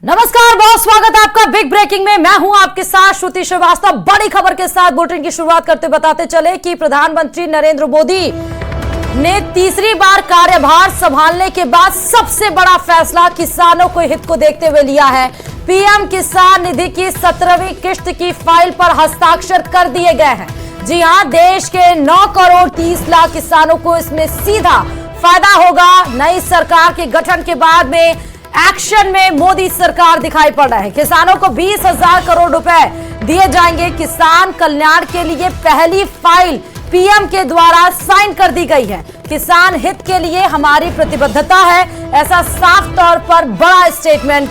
नमस्कार, बहुत स्वागत है आपका बिग ब्रेकिंग में। मैं हूं आपके साथ श्रुति श्रीवास्तव। बड़ी खबर के साथ बुलेटिन की शुरुआत करते बताते चले कि प्रधानमंत्री नरेंद्र मोदी ने तीसरी बार कार्यभार संभालने के बाद सबसे बड़ा फैसला किसानों के हित को देखते हुए लिया है। पीएम किसान निधि की 17वीं किश्त की फाइल पर हस्ताक्षर कर दिए गए हैं। जी हां, देश के 9 करोड़ 30 लाख किसानों को इसमें सीधा फायदा होगा। नई सरकार के गठन के बाद में एक्शन में मोदी सरकार दिखाई पड़ रहा है। किसानों को 20,000 करोड़ रुपए दिए जाएंगे। किसान कल्याण के लिए पहली फाइल पीएम के द्वारा साइन कर दी गई है। किसान हित के लिए हमारी प्रतिबद्धता है, ऐसा साफ तौर पर बड़ा स्टेटमेंट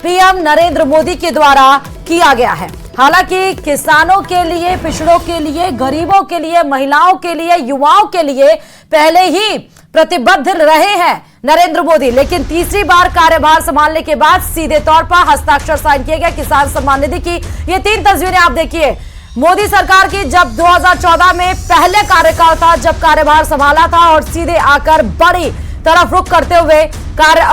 पीएम नरेंद्र मोदी के द्वारा किया गया है। हालांकि किसानों के लिए, पिछड़ों के लिए, गरीबों के लिए, महिलाओं के लिए, युवाओं के लिए पहले ही प्रतिबद्ध रहे हैं नरेंद्र मोदी, लेकिन तीसरी बार कार्यभार संभालने के बाद सीधे तौर पर हस्ताक्षर साइन किए गए किसान सम्मान निधि की। ये 3 तस्वीरें आप देखिए मोदी सरकार की, जब 2014 में पहले कार्यकाल था, जब कार्यभार संभाला था, और सीधे आकर बड़ी तरफ रुख करते हुए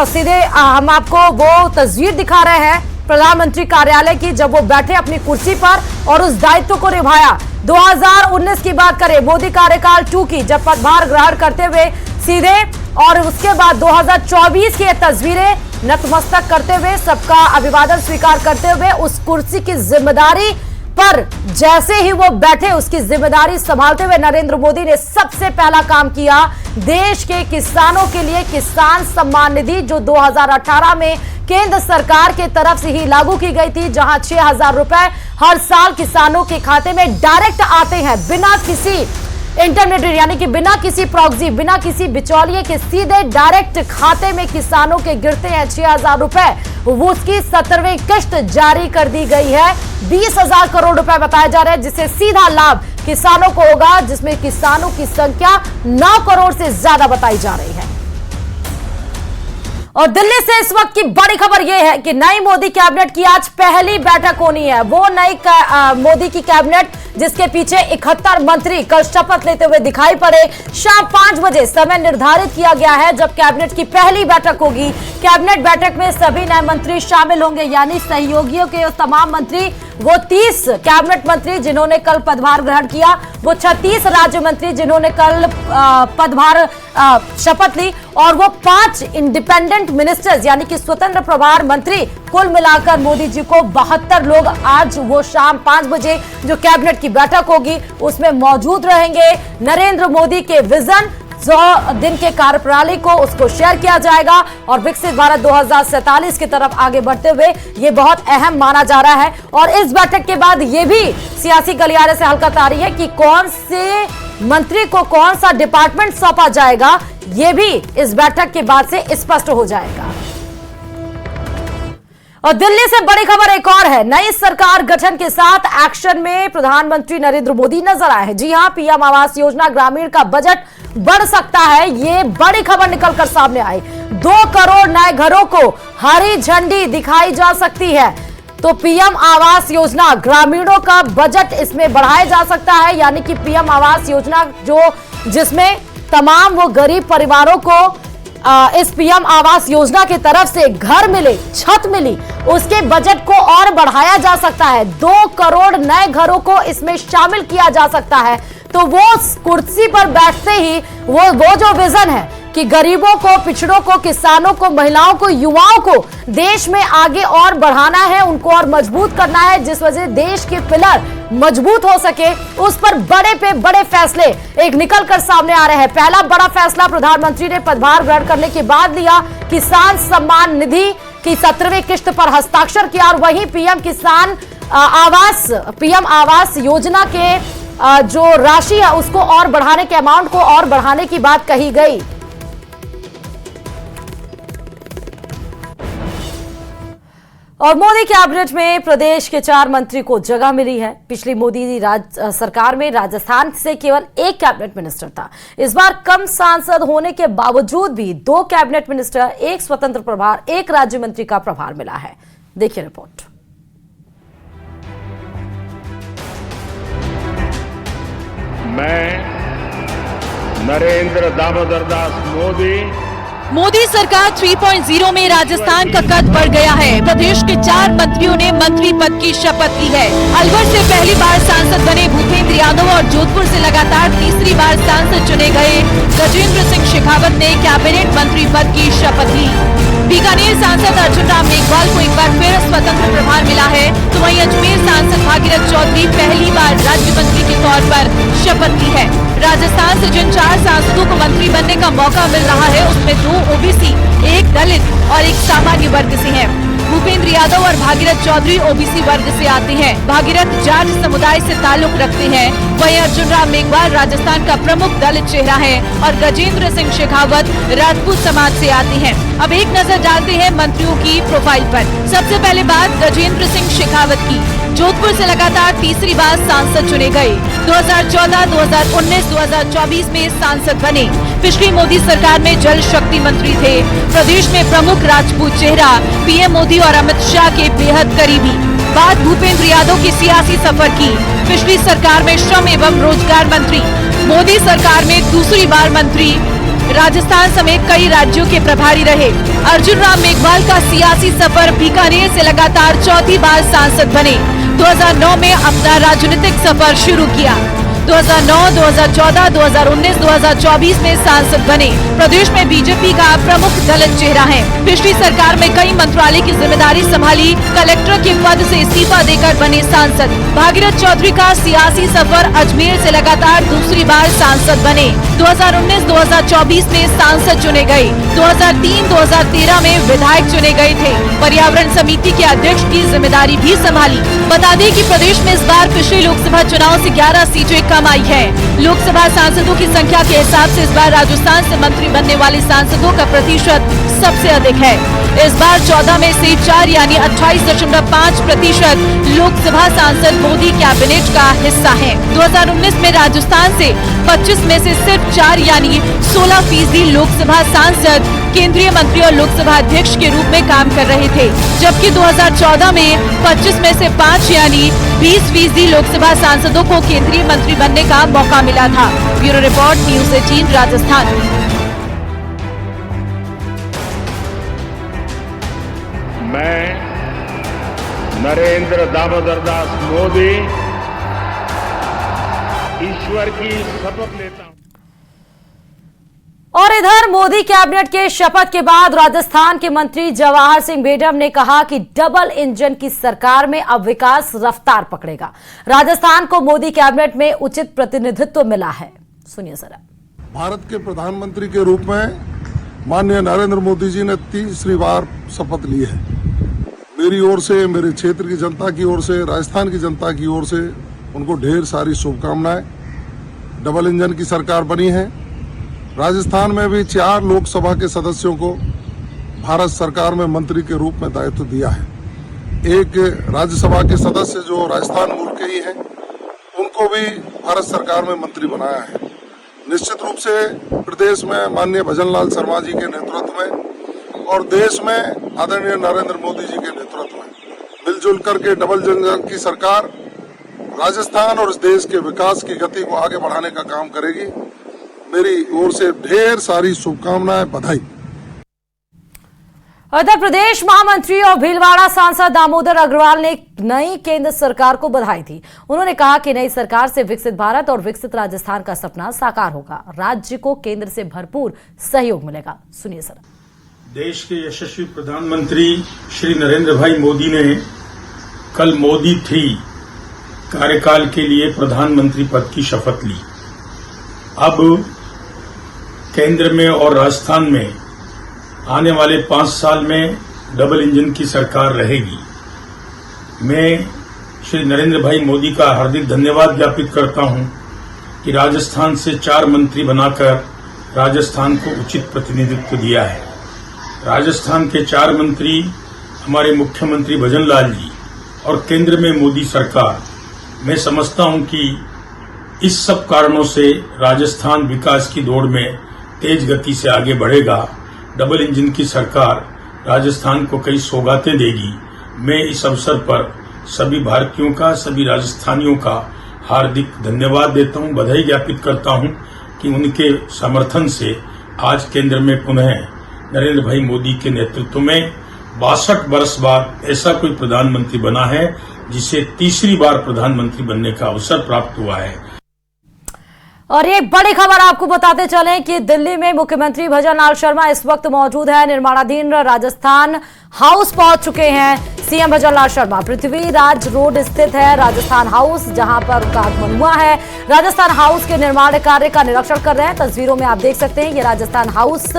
सीधे हम आपको वो तस्वीर दिखा रहे हैं प्रधानमंत्री कार्यालय की, जब वो बैठे अपनी कुर्सी पर और उस दायित्व को निभाया। 2019 की बात करें, मोदी कार्यकाल 2 की, जब पदभार ग्रहण करते हुए सीधे, और उसके बाद 2024 की तस्वीरें नतमस्तक करते हुए, सबका अभिवादन स्वीकार करते हुए, उस कुर्सी की जिम्मेदारी पर जैसे ही वो बैठे, उसकी जिम्मेदारी संभालते हुए नरेंद्र मोदी ने सबसे पहला काम किया देश के किसानों के लिए किसान सम्मान निधि, जो 2018 में केंद्र सरकार के तरफ से ही लागू की गई थी, जहां 6,000 रुपए हर साल किसानों के खाते में डायरेक्ट आते हैं, बिना किसी इंटरमीडिएट यानी कि बिना किसी प्रॉक्सी, बिना किसी बिचौलिए के, सीधे डायरेक्ट खाते में किसानों के गिरते हैं 6,000 रुपए। वो उसकी 17वीं किश्त जारी कर दी गई है। 20,000 करोड़ रुपए बताया जा रहा है, जिससे सीधा लाभ किसानों को होगा, जिसमें किसानों की संख्या 9 करोड़ से ज्यादा बताई जा रही है। और दिल्ली से इस वक्त की बड़ी खबर यह है कि नई मोदी कैबिनेट की आज पहली बैठक होनी है। वो नई मोदी की कैबिनेट जिसके पीछे 71 मंत्री कल शपथ लेते हुए दिखाई पड़े। शाम 5 बजे समय निर्धारित किया गया है जब कैबिनेट की पहली बैठक होगी। कैबिनेट बैठक में सभी नए मंत्री शामिल होंगे, यानी सहयोगियों के तमाम मंत्री, वो 30 कैबिनेट मंत्री जिन्होंने कल पदभार ग्रहण किया, वो 36 राज्य मंत्री जिन्होंने कल पदभार शपथ ली, और वो 5 इंडिपेंडेंट मिनिस्टर्स यानी कि स्वतंत्र प्रभार मंत्री, कुल मिलाकर मोदी जी को 72 लोग आज वो शाम 5 बजे जो कैबिनेट की बैठक होगी उसमें मौजूद रहेंगे। नरेंद्र मोदी के विजन 100 दिन के कार्यप्रणाली को उसको शेयर किया जाएगा और विकसित भारत 2047 की तरफ आगे बढ़ते हुए ये बहुत अहम माना जा रहा है। और इस बैठक के बाद ये भी सियासी गलियारे से हल्का तारी है कि कौन से मंत्री को कौन सा डिपार्टमेंट सौंपा जाएगा, ये भी इस बैठक के बाद से स्पष्ट हो जाएगा। और दिल्ली से बड़ी खबर एक और है। नई सरकार गठन के साथ एक्शन में प्रधानमंत्री नरेंद्र मोदी नजर आए हैं। जी हां, पीएम आवास योजना ग्रामीण का बजट बढ़ सकता है, ये बड़ी खबर निकलकर सामने आई। 2 करोड़ नए घरों को हरी झंडी दिखाई जा सकती है। तो पीएम आवास योजना ग्रामीणों का बजट इसमें बढ़ाया जा सकता है, यानी कि पीएम आवास योजना जिसमें तमाम वो गरीब परिवारों को इस पीएम आवास योजना की तरफ से घर मिले, छत मिली, उसके बजट को और बढ़ाया जा सकता है। 2 करोड़ नए घरों को इसमें शामिल किया जा सकता है। तो वो कुर्सी पर बैठते ही वो जो विजन है कि गरीबों को, पिछड़ों को, किसानों को, महिलाओं को, युवाओं को देश में आगे और बढ़ाना है, उनको और मजबूत करना है, जिस वजह से देश के पिलर मजबूत हो सके, उस पर बड़े पे बड़े फैसले एक निकल कर सामने आ रहे हैं। पहला बड़ा फैसला प्रधानमंत्री ने पदभार ग्रहण करने के बाद लिया, किसान सम्मान निधि की 17वीं किश्त पर हस्ताक्षर किया, और वहीं पीएम आवास योजना के जो राशि है उसको और बढ़ाने के, अमाउंट को और बढ़ाने की बात कही गई। और मोदी कैबिनेट में प्रदेश के 4 मंत्री को जगह मिली है। पिछली मोदी सरकार में राजस्थान से केवल 1 कैबिनेट मिनिस्टर था। इस बार कम सांसद होने के बावजूद भी 2 कैबिनेट मिनिस्टर, 1 स्वतंत्र प्रभार, 1 राज्य मंत्री का प्रभार मिला है। देखिए रिपोर्ट। मैं नरेंद्र दामोदर दास मोदी मोदी सरकार 3.0 में राजस्थान का कद बढ़ गया है। प्रदेश के 4 मंत्रियों ने मंत्री पद की शपथ ली है। अलवर से पहली बार सांसद बने भूपेंद्र यादव और जोधपुर से लगातार तीसरी बार सांसद चुने गए गजेंद्र सिंह शेखावत ने कैबिनेट मंत्री पद की शपथ ली। बीकानेर सांसद अर्जुन राम मेघवाल को एक बार फिर स्वतंत्र प्रभार मिला है, तो वहीं अजमेर सांसद भागीरथ चौधरी पहली बार राज्य मंत्री के तौर पर शपथ ली है। राजस्थान से जिन 4 सांसदों को मंत्री बनने का मौका मिल रहा है, उसमें 2 ओबीसी, 1 दलित और 1 सामान्य वर्ग से हैं। भूपेंद्र यादव और भागीरथ चौधरी ओबीसी वर्ग से आते हैं। भागीरथ जाट समुदाय से ताल्लुक रखते हैं। वहीं अर्जुन राम मेघवाल राजस्थान का प्रमुख दलित चेहरा है और गजेंद्र सिंह शेखावत राजपूत समाज से आते हैं। अब एक नजर डालते हैं मंत्रियों की प्रोफाइल पर। सबसे पहले बात गजेंद्र सिंह शेखावत की। जोधपुर से लगातार तीसरी बार सांसद चुने गए। 2014, 2019, 2024 में सांसद बने। पिछली मोदी सरकार में जल शक्ति मंत्री थे। प्रदेश में प्रमुख राजपूत चेहरा, पीएम मोदी और अमित शाह के बेहद करीबी। बात भूपेंद्र यादव की सियासी सफर की। पिछली सरकार में श्रम एवं रोजगार मंत्री, मोदी सरकार में दूसरी बार मंत्री, राजस्थान समेत कई राज्यों के प्रभारी रहे। अर्जुन राम मेघवाल का सियासी सफर, बीकानेर से लगातार 4थी बार सांसद बने। 2009 में अपना राजनीतिक सफर शुरू किया। 2009, 2014, 2019, 2024 में सांसद बने। प्रदेश में बीजेपी का प्रमुख दलित चेहरा है। पिछली सरकार में कई मंत्रालय की जिम्मेदारी संभाली। कलेक्टर के पद से इस्तीफा देकर बने सांसद। भागीरथ चौधरी का सियासी सफर, अजमेर से लगातार दूसरी बार सांसद बने। 2019, 2024 में सांसद चुने गए। 2003, 2013 में विधायक चुने गए थे। पर्यावरण समिति के अध्यक्ष की जिम्मेदारी भी संभाली। बता दें कि प्रदेश में इस बार पिछले लोकसभा चुनाव से 11 सीटें कम आई है। लोकसभा सांसदों की संख्या के हिसाब से इस बार राजस्थान से मंत्री बनने वाले सांसदों का प्रतिशत सबसे अधिक है। इस बार 14 में से 4 यानी 28.5% लोकसभा सांसद मोदी कैबिनेट का हिस्सा हैं। 2019 में राजस्थान से 25 में से सिर्फ 4 यानी 16% लोकसभा सांसद केंद्रीय मंत्री और लोकसभा अध्यक्ष के रूप में काम कर रहे थे, जबकि 2014 में 25 में से 5 यानी 20% लोकसभा सांसदों को केंद्रीय मंत्री बनने का मौका मिला था। Bureau report, news 18 Rajasthan. मैं नरेंद्र दामोदर दास मोदी ईश्वर की शपथ लेता हूं। और इधर मोदी कैबिनेट के शपथ के बाद राजस्थान के मंत्री जवाहर सिंह बेडम ने कहा कि डबल इंजन की सरकार में अब विकास रफ्तार पकड़ेगा। राजस्थान को मोदी कैबिनेट में उचित प्रतिनिधित्व मिला है। सुनिए जरा। भारत के प्रधानमंत्री के रूप में माननीय नरेंद्र मोदी जी ने तीसरी बार शपथ ली है। मेरी ओर से, मेरे क्षेत्र की जनता की ओर से, राजस्थान की जनता की ओर से उनको ढेर सारी शुभकामनाएं। डबल इंजन की सरकार बनी है। राजस्थान में भी 4 लोकसभा के सदस्यों को भारत सरकार में मंत्री के रूप में दायित्व दिया है। एक राज्यसभा के सदस्य जो राजस्थान मूल के ही हैं, उनको भी भारत सरकार में मंत्री बनाया है। निश्चित रूप से प्रदेश में माननीय भजन लाल शर्मा जी के नेतृत्व में और देश में आदरणीय नरेंद्र मोदी जी के नेतृत्व में मिलजुल करके डबल इंजन की सरकार राजस्थान और इस देश के विकास की गति को आगे बढ़ाने का काम करेगी। मेरी ओर से ढेर सारी शुभकामनाएं, बधाई। उत्तर प्रदेश महामंत्री और भीलवाड़ा सांसद दामोदर अग्रवाल ने नई केंद्र सरकार को बधाई दी। उन्होंने कहा कि नई सरकार से विकसित भारत और विकसित राजस्थान का सपना साकार होगा। राज्य को केंद्र से भरपूर सहयोग मिलेगा। सुनिए सर। देश के यशस्वी प्रधानमंत्री श्री नरेंद्र भाई मोदी ने कल मोदी 3 कार्यकाल के लिए प्रधानमंत्री पद की शपथ ली। अब केंद्र में और राजस्थान में आने वाले 5 साल में डबल इंजन की सरकार रहेगी। मैं श्री नरेंद्र भाई मोदी का हार्दिक धन्यवाद ज्ञापित करता हूं कि राजस्थान से 4 मंत्री बनाकर राजस्थान को उचित प्रतिनिधित्व दिया है। राजस्थान के 4 मंत्री हमारे मुख्यमंत्री भजन लाल जी और केंद्र में मोदी सरकार। मैं समझता हूं कि इस सब कारणों से राजस्थान विकास की दौड़ में तेज गति से आगे बढ़ेगा। डबल इंजन की सरकार राजस्थान को कई सौगातें देगी। मैं इस अवसर पर सभी भारतीयों का, सभी राजस्थानियों का हार्दिक धन्यवाद देता हूं, बधाई ज्ञापित करता हूं कि उनके समर्थन से आज केंद्र में पुनः नरेंद्र भाई मोदी के नेतृत्व में 62 वर्ष बाद ऐसा कोई प्रधानमंत्री बना है जिसे तीसरी बार प्रधानमंत्री बनने का अवसर प्राप्त हुआ है। और एक बड़ी खबर आपको बताते चलें कि दिल्ली में मुख्यमंत्री भजनलाल शर्मा इस वक्त मौजूद है। निर्माणाधीन राजस्थान हाउस पहुंच चुके हैं सीएम भजनलाल शर्मा। पृथ्वीराज रोड स्थित है राजस्थान हाउस, जहां पर उनका आगमन हुआ है। राजस्थान हाउस के निर्माण कार्य का निरीक्षण कर रहे हैं। तस्वीरों में आप देख सकते हैं ये राजस्थान हाउस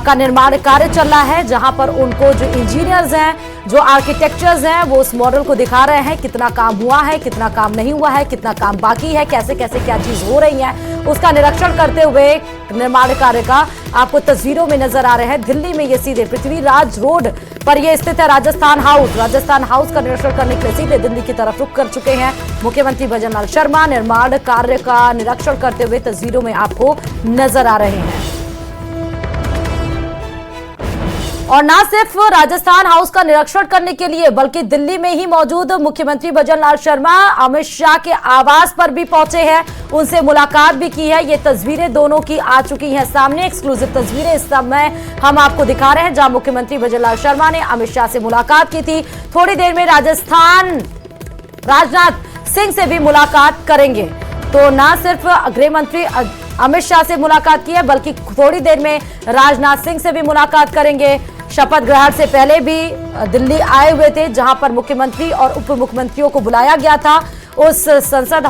का निर्माण कार्य चल रहा है, जहां पर उनको जो इंजीनियर्स हैं, जो आर्किटेक्चर्स हैं, वो उस मॉडल को दिखा रहे हैं कितना काम हुआ है, कितना काम नहीं हुआ है, कितना काम बाकी है, कैसे कैसे क्या चीज हो रही है, उसका निरीक्षण करते हुए निर्माण कार्य का आपको तस्वीरों में नजर आ रहे हैं। दिल्ली में ये सीधे पृथ्वीराज रोड पर ये स्थित है राजस्थान हाउस। राजस्थान हाउस का निरीक्षण करने के लिए सीधे दिल्ली की तरफ रुख कर चुके हैं मुख्यमंत्री भजनलाल शर्मा। निर्माण कार्य का निरीक्षण करते हुए तस्वीरों में आपको नजर आ रहे हैं। और न सिर्फ राजस्थान हाउस का निरीक्षण करने के लिए बल्कि दिल्ली में ही मौजूद मुख्यमंत्री भजनलाल शर्मा अमित शाह के आवास पर भी पहुंचे हैं, उनसे मुलाकात भी की है। ये तस्वीरें दोनों की आ चुकी हैं सामने। एक्सक्लूसिव तस्वीरें इस समय हम आपको दिखा रहे हैं, जहां मुख्यमंत्री भजनलाल शर्मा ने अमित शाह से मुलाकात की थी। थोड़ी देर में राजनाथ सिंह से भी मुलाकात करेंगे। तो न सिर्फ गृह मंत्री अमित शाह से मुलाकात की है बल्कि थोड़ी देर में राजनाथ सिंह से भी मुलाकात करेंगे। शपथ ग्रहण से पहले भी दिल्ली आए हुए थे, जहां पर मुख्यमंत्री और उप मुख्यमंत्रियों को बुलाया गया था उस संसद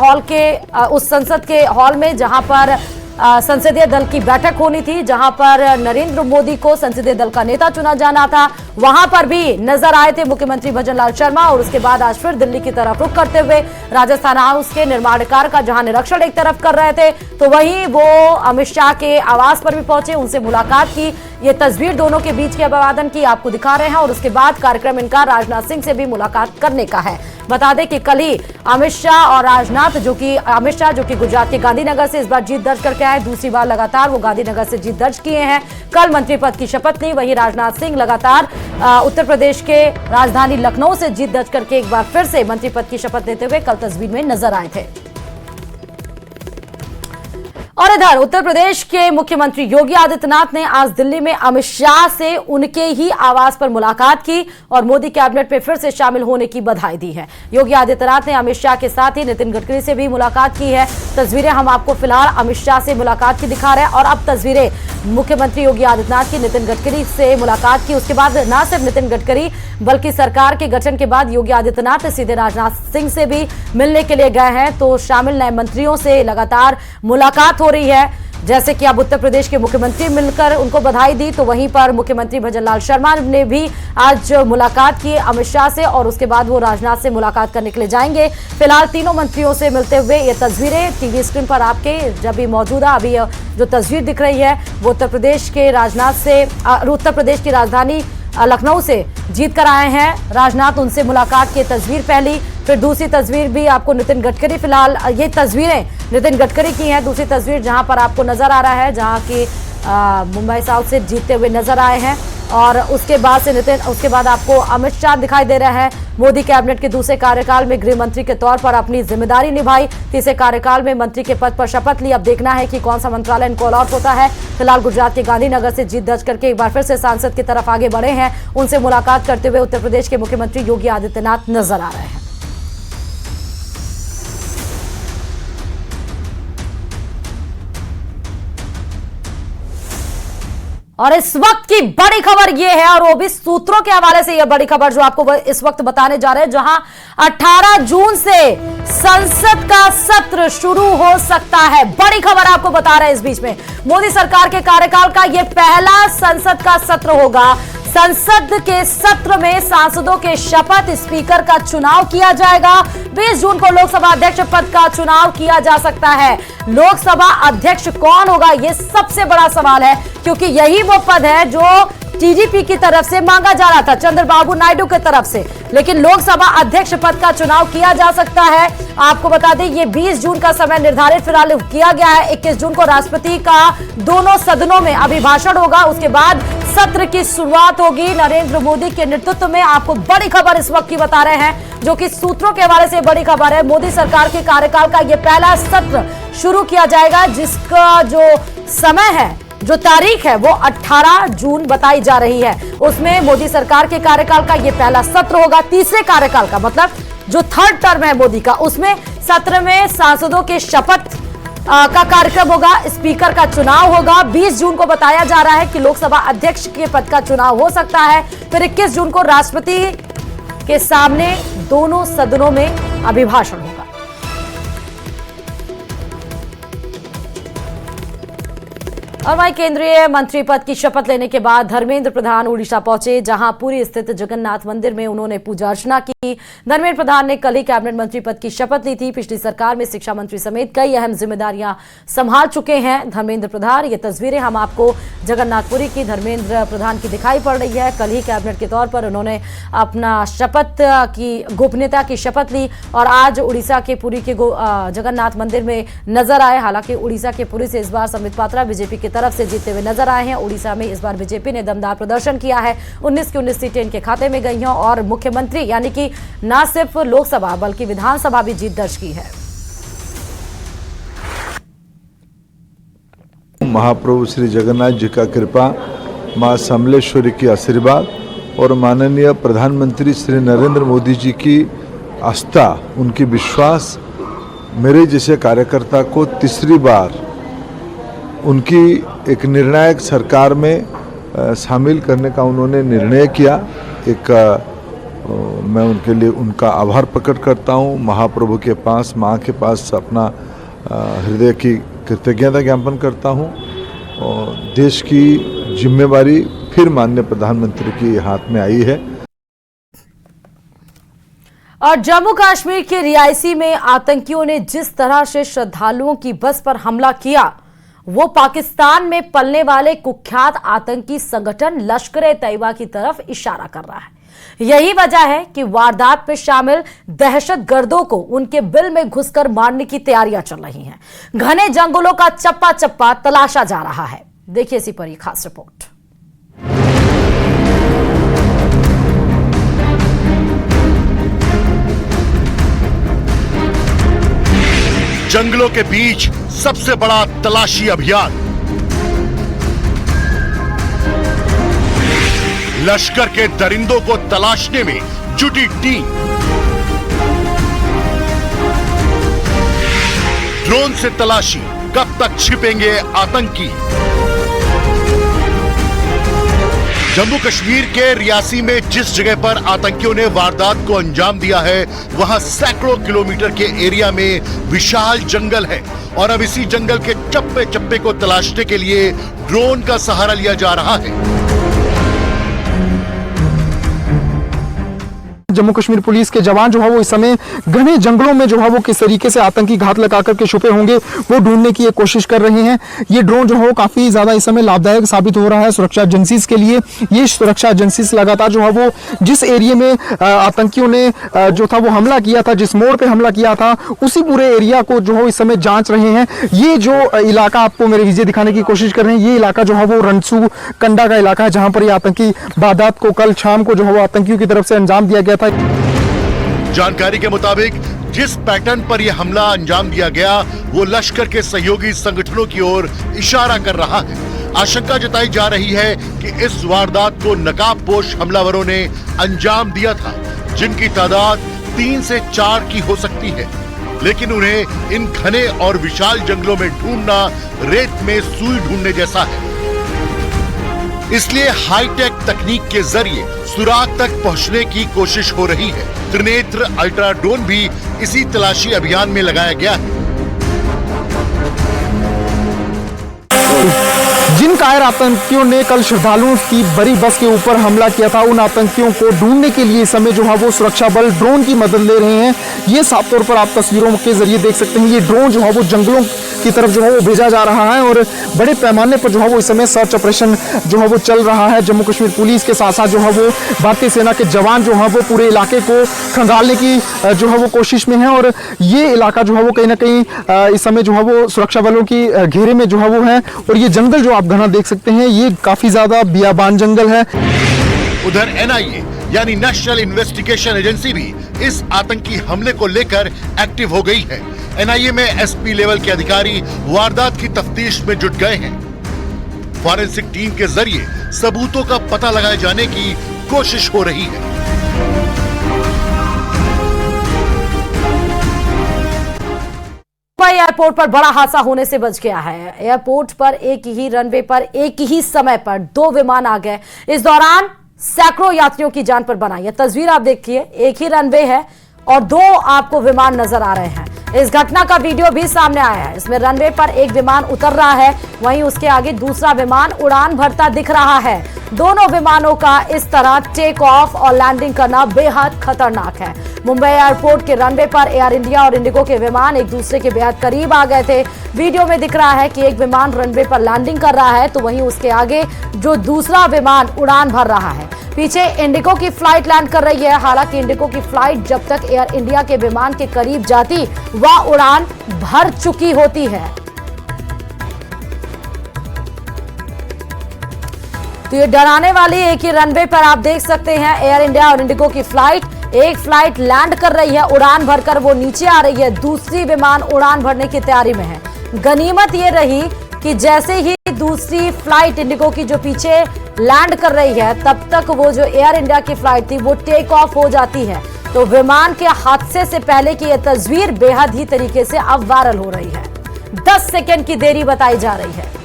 के हॉल में, जहां पर संसदीय दल की बैठक होनी थी, जहां पर नरेंद्र मोदी को संसदीय दल का नेता चुना जाना था। वहां पर भी नजर आए थे मुख्यमंत्री भजनलाल शर्मा। और उसके बाद आज फिर दिल्ली की तरफ रुख करते हुए राजस्थान हाउस के निर्माण कार्य का जहां निरीक्षण एक तरफ कर रहे थे, तो वहीं वो अमित शाह के आवास पर भी पहुंचे, उनसे मुलाकात की। ये तस्वीर दोनों के बीच के अभिवादन की आपको दिखा रहे हैं। और उसके बाद कार्यक्रम इनका राजनाथ सिंह से भी मुलाकात करने का है। बता दें कि कल ही अमित शाह और राजनाथ जो कि गुजरात के गांधीनगर से इस बार जीत दर्ज करके आए, दूसरी बार लगातार वो गांधीनगर से जीत दर्ज किए हैं। कल मंत्री पद की शपथ ली। वहीं राजनाथ सिंह लगातार उत्तर प्रदेश के राजधानी लखनऊ से जीत दर्ज करके एक बार फिर से मंत्री पद की शपथ लेते हुए कल तस्वीर में नजर आए थे। और इधर उत्तर प्रदेश के मुख्यमंत्री योगी आदित्यनाथ ने आज दिल्ली में अमित शाह से उनके ही आवास पर मुलाकात की और मोदी कैबिनेट में फिर से शामिल होने की बधाई दी है। योगी आदित्यनाथ ने अमित शाह के साथ ही नितिन गडकरी से भी मुलाकात की है। तस्वीरें हम आपको फिलहाल अमित शाह से मुलाकात की दिखा रहे हैं और अब तस्वीरें मुख्यमंत्री योगी आदित्यनाथ की नितिन गडकरी से मुलाकात की। उसके बाद न सिर्फ नितिन गडकरी बल्कि सरकार के गठन के बाद योगी आदित्यनाथ सीधे राजनाथ सिंह से भी मिलने के लिए गए हैं। तो शामिल नए मंत्रियों से लगातार मुलाकात हो रही है। जैसे कि अब उत्तर प्रदेश के मुख्यमंत्री मिलकर उनको बधाई दी, तो वहीं पर मुख्यमंत्री भजनलाल शर्मा ने भी आज मुलाकात की अमित शाह से और उसके बाद वो राजनाथ से मुलाकात करने के लिए जाएंगे। फिलहाल तीनों मंत्रियों से मिलते हुए ये तस्वीरें टीवी स्क्रीन पर आपके जब भी मौजूदा अभी जो तस्वीर दिख रही है वो उत्तर प्रदेश की राजधानी लखनऊ से जीत कर आए हैं राजनाथ। उनसे मुलाकात की तस्वीर पहली, फिर दूसरी तस्वीर भी आपको नितिन गडकरी, फिलहाल ये तस्वीरें नितिन गडकरी की हैं। दूसरी तस्वीर जहां पर आपको नजर आ रहा है जहां की मुंबई साउथ से जीतते हुए नजर आए हैं। और उसके बाद आपको अमित शाह दिखाई दे रहा है। मोदी कैबिनेट के दूसरे कार्यकाल में गृह मंत्री के तौर पर अपनी जिम्मेदारी निभाई, तीसरे कार्यकाल में मंत्री के पद पर शपथ ली। अब देखना है कि कौन सा मंत्रालय इनको अलॉट होता है। फिलहाल गुजरात के गांधीनगर से जीत दर्ज करके एक बार फिर से सांसद की तरफ आगे बढ़े हैं। उनसे मुलाकात करते हुए उत्तर प्रदेश के मुख्यमंत्री योगी आदित्यनाथ नजर आ रहे हैं। और इस वक्त की बड़ी खबर यह है, और वो भी सूत्रों के हवाले से यह बड़ी खबर जो आपको इस वक्त बताने जा रहे हैं, जहां 18 जून से संसद का सत्र शुरू हो सकता है। बड़ी खबर आपको बता रहे हैं इस बीच में। मोदी सरकार के कार्यकाल का यह पहला संसद का सत्र होगा। संसद के सत्र में सांसदों के शपथ, स्पीकर का चुनाव किया जाएगा। 20 जून को लोकसभा अध्यक्ष पद का चुनाव किया जा सकता है। लोकसभा अध्यक्ष कौन होगा, यह सबसे बड़ा सवाल है, क्योंकि यही वो पद है जो टीडीपी की तरफ से मांगा जा रहा था, चंद्रबाबू नायडू की तरफ से। लेकिन लोकसभा अध्यक्ष पद का चुनाव किया जा सकता है। आपको बता दें ये 20 जून का समय निर्धारित फिलहाल किया गया है। 21 जून को राष्ट्रपति का दोनों सदनों में अभिभाषण होगा। उसके बाद सत्र की शुरुआत होगी नरेंद्र मोदी के नेतृत्व में। आपको बड़ी खबर इस वक्त की बता रहे हैं, जो कि सूत्रों के हवाले से बड़ी खबर है। मोदी सरकार के कार्यकाल का यह पहला सत्र शुरू किया जाएगा, जिसका जो समय है जो तारीख है वो 18 जून बताई जा रही है। उसमें मोदी सरकार के कार्यकाल का ये पहला सत्र होगा, तीसरे कार्यकाल का, मतलब जो थर्ड टर्म है मोदी का, उसमें सत्र में सांसदों के शपथ का कार्यक्रम होगा, स्पीकर का चुनाव होगा। 20 जून को बताया जा रहा है कि लोकसभा अध्यक्ष के पद का चुनाव हो सकता है। फिर 21 जून को राष्ट्रपति के सामने दोनों सदनों में अभिभाषण होगा। और वहीं केंद्रीय मंत्री पद की शपथ लेने के बाद धर्मेंद्र प्रधान उड़ीसा पहुंचे, जहां पुरी स्थित जगन्नाथ मंदिर में उन्होंने पूजा अर्चना की। धर्मेंद्र प्रधान ने कल ही कैबिनेट मंत्री पद की शपथ ली थी। पिछली सरकार में शिक्षा मंत्री समेत कई अहम जिम्मेदारियां संभाल चुके हैं धर्मेंद्र प्रधान। ये तस्वीरें हम आपको जगन्नाथपुरी की धर्मेंद्र प्रधान की दिखाई पड़ रही है। कल ही कैबिनेट के तौर पर उन्होंने अपना शपथ की गोपनीयता की शपथ ली और आज उड़ीसा के पुरी के जगन्नाथ मंदिर में नजर आए। हालांकि उड़ीसा के पुरी से इस बार संबित पात्रा बीजेपी की तरफ से जीतते हुए नजर आए हैं। उड़ीसा में इस बार बीजेपी ने दमदार प्रदर्शन किया है। 19 की 19 सीटें इनके खाते में गई हैं और मुख्यमंत्री यानी कि न सिर्फ लोकसभा बल्कि विधानसभा भी जीत दर्ज की है। महाप्रभु श्री जगन्नाथ जी का कृपा, मां समलेश्वरी की आशीर्वाद और माननीय प्रधानमंत्री श्री नरेंद्र मोदी जी की आस्था, उनकी विश्वास मेरे जैसे कार्यकर्ता को तीसरी बार उनकी एक निर्णायक सरकार में शामिल करने का उन्होंने निर्णय किया। मैं उनके लिए उनका आभार प्रकट करता हूँ। महाप्रभु के पास, माँ के पास अपना हृदय की कृतज्ञता ज्ञापन करता हूँ। और देश की जिम्मेवारी फिर माननीय प्रधानमंत्री के हाथ में आई है। और जम्मू कश्मीर के रियासी में आतंकियों ने जिस तरह से श्रद्धालुओं की बस पर हमला किया, वो पाकिस्तान में पलने वाले कुख्यात आतंकी संगठन लश्कर-ए-तैयबा की तरफ इशारा कर रहा है। यही वजह है कि वारदात में शामिल दहशतगर्दों को उनके बिल में घुसकर मारने की तैयारियां चल रही हैं। घने जंगलों का चप्पा चप्पा तलाशा जा रहा है। देखिए इसी पर एक खास रिपोर्ट। जंगलों के बीच सबसे बड़ा तलाशी अभियान। लश्कर के दरिंदों को तलाशने में जुटी टीम। ड्रोन से तलाशी, कब तक छिपेंगे आतंकी। जम्मू कश्मीर के रियासी में जिस जगह पर आतंकियों ने वारदात को अंजाम दिया है, वहां सैकड़ों किलोमीटर के एरिया में विशाल जंगल है और अब इसी जंगल के चप्पे चप्पे को तलाशने के लिए ड्रोन का सहारा लिया जा रहा है। जम्मू कश्मीर पुलिस के जवान जो है वो इस समय घने जंगलों में जो है वो किस तरीके से आतंकी घात लगा करके छुपे होंगे वो ढूंढने की कोशिश कर रहे हैं। ये ड्रोन जो है वो काफी ज्यादा इस समय लाभदायक साबित हो रहा है सुरक्षा एजेंसीज के लिए। ये सुरक्षा एजेंसीज लगातार जो है वो जिस एरिया में आतंकियों ने जो था वो हमला किया था, जिस मोड़ पे हमला किया था, उसी पूरे एरिया को जो है इस समय जांच रहे हैं। ये जो इलाका आपको मेरे विजय दिखाने की कोशिश कर रहे हैं, ये इलाका जो है वो रनसू कंडा का इलाका है, जहां पर ये आतंकी वारदात को कल शाम को जो है वो आतंकियों की तरफ से अंजाम दिया गया था। जानकारी के मुताबिक जिस पैटर्न पर यह हमला अंजाम दिया गया, वो लश्कर के सहयोगी संगठनों की ओर इशारा कर रहा है। आशंका जताई जा रही है कि इस वारदात को नकाबपोश हमलावरों ने अंजाम दिया था, जिनकी तादाद 3 से 4 की हो सकती है, लेकिन उन्हें इन घने और विशाल जंगलों में ढूंढना रेत में सुई ढूंढने जैसा है। इसलिए हाईटेक तकनीक के जरिए सुराग तक पहुंचने की कोशिश हो रही है। त्रिनेत्र अल्ट्रा ड्रोन भी इसी तलाशी अभियान में लगाया गया है। जिन कायर आतंकियों ने कल श्रद्धालुओं की बड़ी बस के ऊपर हमला किया था, उन आतंकियों को ढूंढने के लिए इस समय जो है वो सुरक्षा बल ड्रोन की मदद ले रहे हैं। ये साफ तौर पर आप तस्वीरों के जरिए देख सकते हैं। ये ड्रोन जो है वो जंगलों की तरफ जो है वो भेजा जा रहा है और बड़े पैमाने पर जो है वो इस समय सर्च ऑपरेशन जो है वो चल रहा है। जम्मू कश्मीर पुलिस के साथ साथ जो है वो भारतीय सेना के जवान जो है वो पूरे इलाके को खंगालने की जो है वो कोशिश में है और ये इलाका जो है वो कहीं ना कहीं इस समय जो है वो सुरक्षा बलों की घेरे में जो है वो है। और ये जंगल जो आप घना देख सकते हैं, ये काफी ज्यादा बियाबान जंगल है। उधर एनआईए यानी नेशनल इन्वेस्टिगेशन एजेंसी भी इस आतंकी हमले को लेकर एक्टिव हो गई है। एनआईए में एसपी लेवल के अधिकारी वारदात की तफ्तीश में जुट गए हैं। फॉरेंसिक टीम के जरिए सबूतों का पता लगाए जाने की कोशिश हो रही है। मुंबई एयरपोर्ट पर बड़ा हादसा होने से बच गया है। एयरपोर्ट पर एक ही रनवे पर एक ही समय पर 2 विमान आ गए। इस दौरान सैकड़ों यात्रियों की जान पर बना। यह तस्वीर आप देखिए, एक ही रनवे है और 2 आपको विमान नजर आ रहे हैं। इस घटना का वीडियो भी सामने आया है। इसमें रनवे पर एक विमान उतर रहा है, वहीं उसके आगे दूसरा विमान उड़ान भरता दिख रहा है। दोनों विमानों का इस तरह टेक ऑफ और लैंडिंग करना बेहद खतरनाक है। मुंबई एयरपोर्ट के रनवे पर एयर इंडिया और इंडिगो के विमान एक दूसरे के बेहद करीब आ गए थे। वीडियो में दिख रहा है कि एक विमान रनवे पर लैंडिंग कर रहा है, तो वहीं उसके आगे जो दूसरा विमान उड़ान भर रहा है। पीछे इंडिगो की फ्लाइट लैंड कर रही है। हालांकि इंडिगो की फ्लाइट जब तक एयर इंडिया के विमान के करीब जाती, वह उड़ान भर चुकी होती है। तो ये डराने वाली एक ही रनवे पर आप देख सकते हैं एयर इंडिया और इंडिगो की फ्लाइट। एक फ्लाइट लैंड कर रही है, उड़ान भरकर वो नीचे आ रही है, दूसरी विमान उड़ान भरने की तैयारी में है। गनीमत ये रही कि जैसे ही दूसरी फ्लाइट इंडिगो की जो पीछे लैंड कर रही है, तब तक वो जो एयर इंडिया की फ्लाइट थी वो टेक ऑफ हो जाती है। तो विमान के हादसे से पहले की यह तस्वीर बेहद ही तरीके से अब वायरल हो रही है। 10 सेकंड की देरी बताई जा रही है।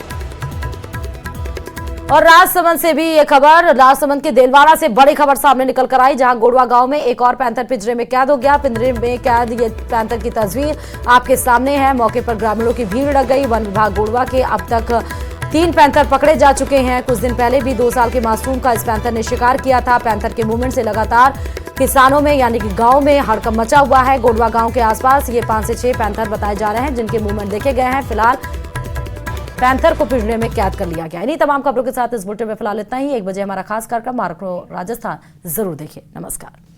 और राजसमंद से भी ये खबर, राजसमंद के देलवाड़ा से बड़ी खबर सामने निकल कर आई, जहां गोड़वा गांव में एक और पैंथर पिंजरे में कैद हो गया। पिंजरे में कैद ये पैंथर की तस्वीर आपके सामने है। मौके पर ग्रामीणों की भीड़ लग गई। वन विभाग गोड़वा के अब तक 3 पैंथर पकड़े जा चुके हैं। कुछ दिन पहले भी 2 साल के मासूम का इस पैंथर ने शिकार किया था। पैंथर के मूवमेंट से लगातार किसानों में यानी कि गांव में हड़कंप मचा हुआ है। गोड़वा गांव के आसपास ये 5 से 6 पैंथर बताए जा रहे हैं, जिनके मूवमेंट देखे गए हैं। फिलहाल पैंथर को पिंजरे में कैद कर लिया गया। इन्हीं तमाम खबरों के साथ इस बुलेटिन में फिलहाल इतना ही। 1 बजे हमारा खास कार्यक्रम मार्को राजस्थान जरूर देखिए। नमस्कार।